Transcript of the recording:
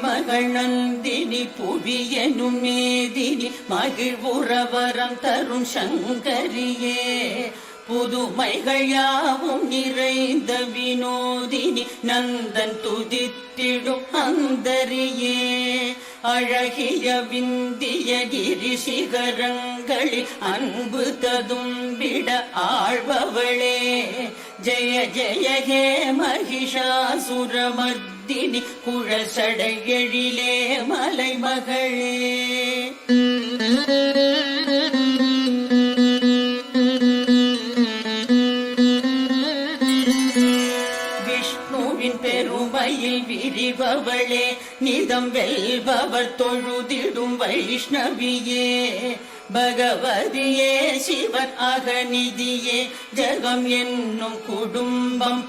மகள் நந்தினி புவியனும் மேதினி மகிழ்வுறவரம் தரும் சங்கரியே புதுமைகள் யாவும் நிறைந்த வினோதினி நந்தன் துதித்திடும் அந்தரியே அழகிய விந்திய கிரி சிகரங்களில் அன்பு ததும்பிட ஆழ்பவளே ஜெய ஜெய ஹே மகிஷாசுரமர்தினி குழசடையெழிலே மலைமகளே. பெருமையில் விரிபவளே நிதம் வெல்பவர் தொழுதிடும் வைஷ்ணவியே பகவதியே சிவன் அகநிதியே ஜகம் என்னும் குடும்பம்